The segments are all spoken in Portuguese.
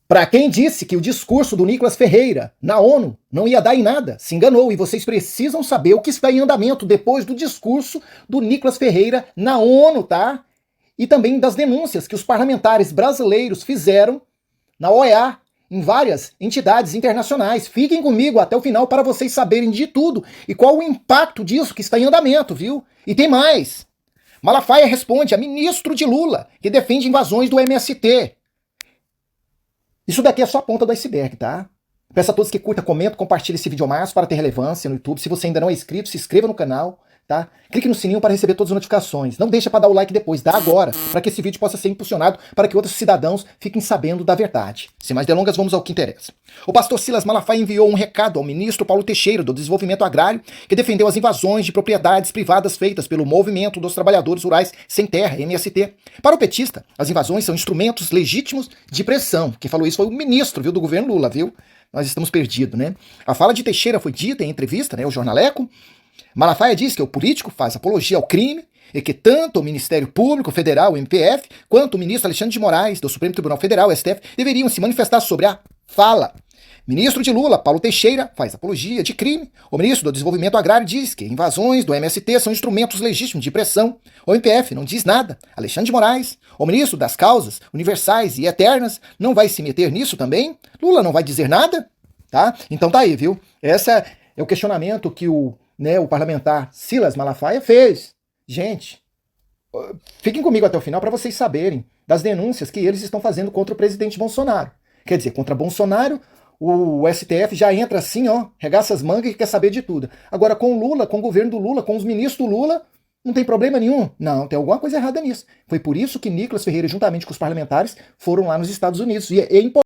Para quem disse que o discurso do Nicolas Ferreira na ONU não ia dar em nada, se enganou, e vocês precisam saber o que está em andamento depois do discurso do Nicolas Ferreira na ONU, tá? E também das denúncias que os parlamentares brasileiros fizeram na OEA, em várias entidades internacionais. Fiquem comigo até o final para vocês saberem de tudo e qual o impacto disso que está em andamento, viu? E tem mais. Malafaia responde a ministro de Lula, que defende invasões do MST. Isso daqui é só a ponta do iceberg, tá? Peço a todos que curtam, comentem, compartilhem esse vídeo mais para ter relevância no YouTube. Se você ainda não é inscrito, se inscreva no canal, tá? Clique no sininho para receber todas as notificações. Não deixa para dar o like depois, dá agora, para que esse vídeo possa ser impulsionado para que outros cidadãos fiquem sabendo da verdade. Sem mais delongas, vamos ao que interessa. O pastor Silas Malafaia enviou um recado ao ministro Paulo Teixeira, do Desenvolvimento Agrário, que defendeu as invasões de propriedades privadas feitas pelo Movimento dos Trabalhadores Rurais Sem Terra, MST. Para o petista, as invasões são instrumentos legítimos de pressão. Quem falou isso foi o ministro, viu, do governo Lula, viu? Nós estamos perdidos, né? A fala de Teixeira foi dita em entrevista, né, ao Jornaleco. Malafaia diz que o político faz apologia ao crime e que tanto o Ministério Público Federal, o MPF, quanto o ministro Alexandre de Moraes, do Supremo Tribunal Federal, STF, deveriam se manifestar sobre a fala. Ministro de Lula, Paulo Teixeira, faz apologia de crime. O ministro do Desenvolvimento Agrário diz que invasões do MST são instrumentos legítimos de pressão. O MPF não diz nada. Alexandre de Moraes, o ministro das causas universais e eternas, não vai se meter nisso também? Lula não vai dizer nada? Tá? Então tá aí, viu? Esse é o questionamento que o parlamentar Silas Malafaia fez. Gente, fiquem comigo até o final para vocês saberem das denúncias que eles estão fazendo contra o presidente Bolsonaro. Quer dizer, contra Bolsonaro, o STF já entra assim, ó, regaça as mangas e quer saber de tudo. Agora, com o Lula, com o governo do Lula, com os ministros do Lula, não tem problema nenhum. Não, tem alguma coisa errada nisso. Foi por isso que Nicolas Ferreira, juntamente com os parlamentares, foram lá nos Estados Unidos. E é importante.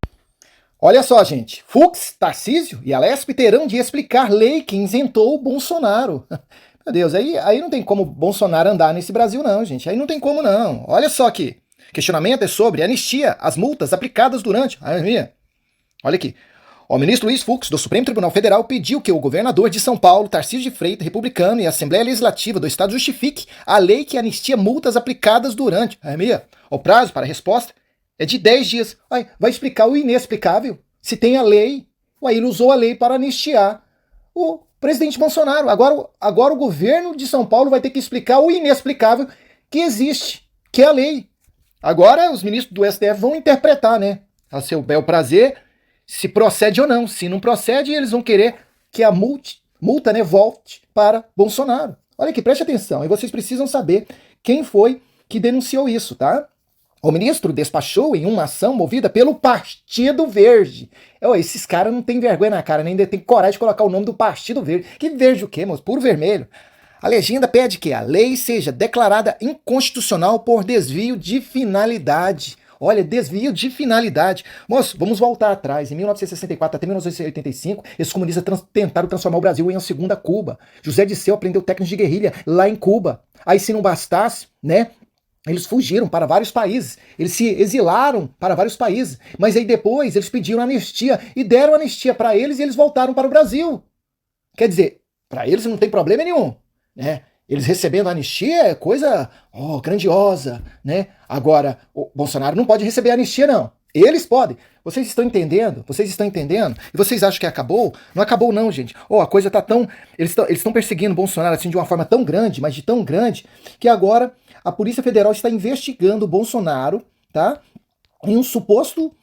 Olha só, gente, Fux, Tarcísio e Alesp terão de explicar lei que isentou o Bolsonaro. Meu Deus, aí não tem como Bolsonaro andar nesse Brasil não, gente. Aí não tem como não. Olha só aqui. Questionamento é sobre anistia, as multas aplicadas durante... Olha aqui. O ministro Luiz Fux, do Supremo Tribunal Federal, pediu que o governador de São Paulo, Tarcísio de Freitas, republicano, e a Assembleia Legislativa do Estado justifique a lei que anistia multas aplicadas durante... O prazo para a resposta é de 10 dias. Vai explicar o inexplicável. Se tem a lei, ele usou a lei para anistiar o presidente Bolsonaro. Agora o governo de São Paulo vai ter que explicar o inexplicável que existe, que é a lei. Agora os ministros do STF vão interpretar, né? A seu bel prazer, se procede ou não. Se não procede, eles vão querer que a multa, né, volte para Bolsonaro. Olha aqui, preste atenção. E vocês precisam saber quem foi que denunciou isso, tá? O ministro despachou em uma ação movida pelo Partido Verde. Esses caras não têm vergonha na cara, nem tem coragem de colocar o nome do Partido Verde. Que verde o quê, moço? Puro vermelho. A legenda pede que a lei seja declarada inconstitucional por desvio de finalidade. Olha, desvio de finalidade. Moço, vamos voltar atrás. Em 1964 até 1985, esses comunistas tentaram transformar o Brasil em uma segunda Cuba. José Dirceu aprendeu técnicas de guerrilha lá em Cuba. Aí, se não bastasse, né? Eles fugiram para vários países, eles se exilaram para vários países, mas aí depois eles pediram anistia e deram anistia para eles e eles voltaram para o Brasil. Quer dizer, para eles não tem problema nenhum, né? Eles recebendo anistia é coisa grandiosa, né? Agora, o Bolsonaro não pode receber anistia, não. Eles podem. Vocês estão entendendo? Vocês estão entendendo? E vocês acham que acabou? Não acabou não, gente. A coisa tá tão... Eles estão perseguindo o Bolsonaro assim de uma forma tão grande, mas de tão grande, que agora a Polícia Federal está investigando o Bolsonaro, tá? Em um suposto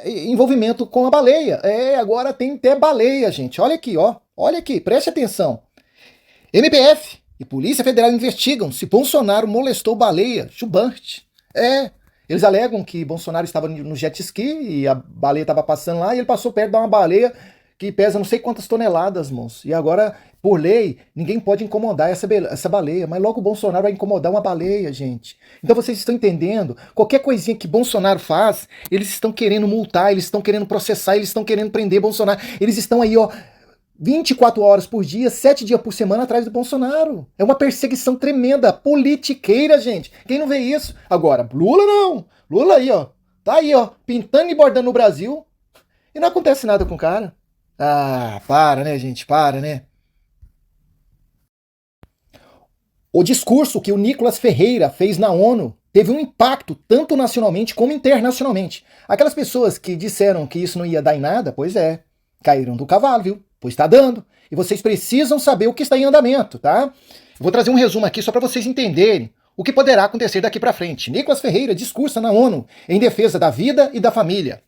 envolvimento com a baleia. Agora tem até baleia, gente. Olha aqui, ó. Olha aqui, preste atenção. MPF e Polícia Federal investigam se Bolsonaro molestou baleia chubante. Eles alegam que Bolsonaro estava no jet ski e a baleia estava passando lá e ele passou perto de uma baleia que pesa não sei quantas toneladas, moço. E agora, por lei, ninguém pode incomodar essa baleia. Mas logo o Bolsonaro vai incomodar uma baleia, gente. Então vocês estão entendendo? Qualquer coisinha que Bolsonaro faz, eles estão querendo multar, eles estão querendo processar, eles estão querendo prender Bolsonaro. Eles estão aí, 24 horas por dia, 7 dias por semana atrás do Bolsonaro. É uma perseguição tremenda, politiqueira, gente. Quem não vê isso? Agora, Lula não. Lula aí, tá aí, pintando e bordando no Brasil e não acontece nada com o cara. Para, né, gente? Para, né? O discurso que o Nicolas Ferreira fez na ONU teve um impacto tanto nacionalmente como internacionalmente. Aquelas pessoas que disseram que isso não ia dar em nada, pois é, caíram do cavalo, viu? Pois está dando. E vocês precisam saber o que está em andamento, tá? Vou trazer um resumo aqui só para vocês entenderem o que poderá acontecer daqui para frente. Nicolas Ferreira discursa na ONU em defesa da vida e da família.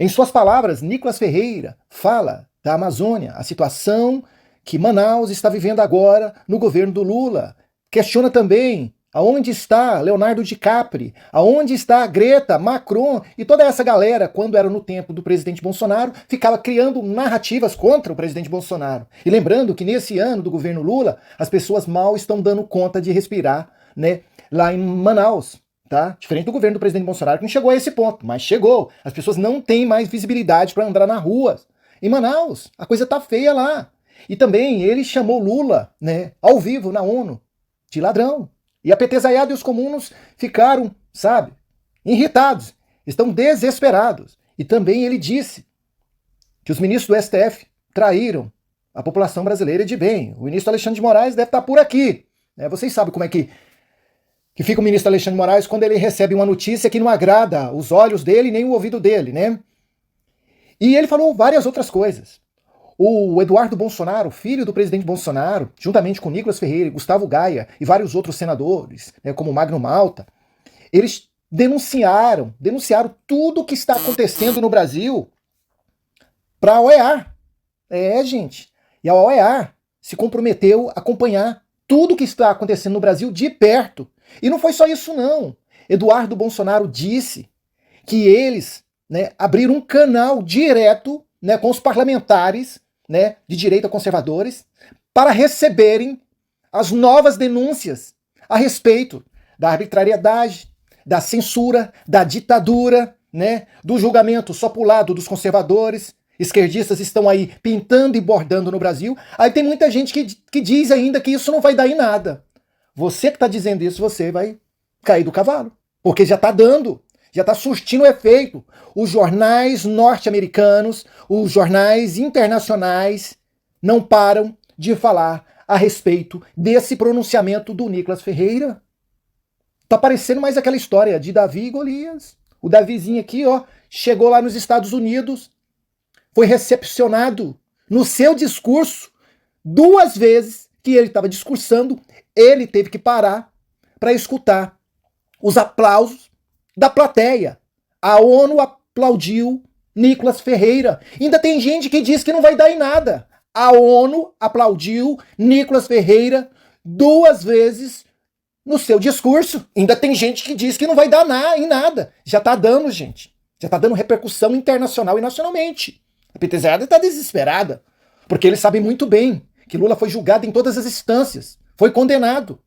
Em suas palavras, Nicolas Ferreira fala da Amazônia, a situação que Manaus está vivendo agora no governo do Lula. Questiona também aonde está Leonardo DiCaprio, aonde está Greta, Macron e toda essa galera, quando era no tempo do presidente Bolsonaro, ficava criando narrativas contra o presidente Bolsonaro. E lembrando que nesse ano do governo Lula, as pessoas mal estão dando conta de respirar, né, lá em Manaus. Tá? Diferente do governo do presidente Bolsonaro, que não chegou a esse ponto, mas chegou. As pessoas não têm mais visibilidade para andar na rua. Em Manaus, a coisa tá feia lá. E também ele chamou Lula, né, ao vivo na ONU, de ladrão. E a petezaiada e os comuns ficaram, sabe, irritados, estão desesperados. E também ele disse que os ministros do STF traíram a população brasileira de bem. O ministro Alexandre de Moraes deve estar por aqui. Vocês sabem como é que fica o ministro Alexandre de Moraes quando ele recebe uma notícia que não agrada os olhos dele nem o ouvido dele, né? E ele falou várias outras coisas. O Eduardo Bolsonaro, filho do presidente Bolsonaro, juntamente com Nicolas Ferreira, Gustavo Gaia e vários outros senadores, né, como Magno Malta, eles denunciaram tudo o que está acontecendo no Brasil para a OEA. Gente. E a OEA se comprometeu a acompanhar tudo o que está acontecendo no Brasil de perto. E não foi só isso, não. Eduardo Bolsonaro disse que eles, né, abriram um canal direto, né, com os parlamentares, né, de direita conservadores para receberem as novas denúncias a respeito da arbitrariedade, da censura, da ditadura, né, do julgamento só pro lado dos conservadores. Esquerdistas estão aí pintando e bordando no Brasil. Aí tem muita gente que diz ainda que isso não vai dar em nada. Você que está dizendo isso, você vai cair do cavalo. Porque já está dando, já está surtindo efeito. Os jornais norte-americanos, os jornais internacionais não param de falar a respeito desse pronunciamento do Nicolas Ferreira. Tá parecendo mais aquela história de Davi e Golias. O Davizinho aqui, ó, chegou lá nos Estados Unidos, foi recepcionado no seu discurso 2 vezes que ele estava discursando, ele teve que parar para escutar os aplausos da plateia. A ONU aplaudiu Nicolas Ferreira. Ainda tem gente que diz que não vai dar em nada. A ONU aplaudiu Nicolas Ferreira 2 vezes no seu discurso. Ainda tem gente que diz que não vai dar em nada. Já tá dando, gente. Já tá dando repercussão internacional e nacionalmente. A petezaiada está desesperada, porque eles sabem muito bem que Lula foi julgado em todas as instâncias, foi condenado.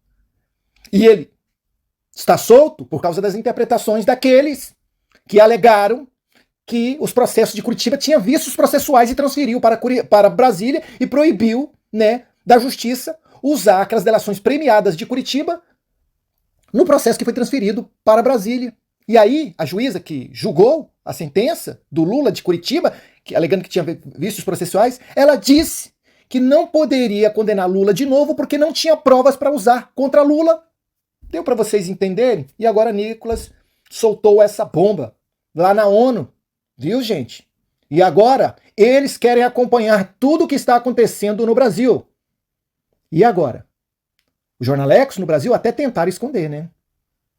E ele está solto por causa das interpretações daqueles que alegaram que os processos de Curitiba tinham vícios processuais e transferiu para Brasília e proibiu, né, da justiça usar aquelas delações premiadas de Curitiba no processo que foi transferido para Brasília. E aí, a juíza que julgou a sentença do Lula de Curitiba, alegando que tinha vícios processuais, ela disse que não poderia condenar Lula de novo porque não tinha provas para usar contra Lula. Deu para vocês entenderem? E agora Nicolas soltou essa bomba lá na ONU. Viu, gente? E agora eles querem acompanhar tudo o que está acontecendo no Brasil. E agora? O Jornalex no Brasil até tentaram esconder, né?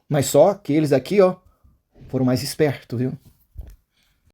Mas só que eles aqui, ó, foram mais espertos, viu?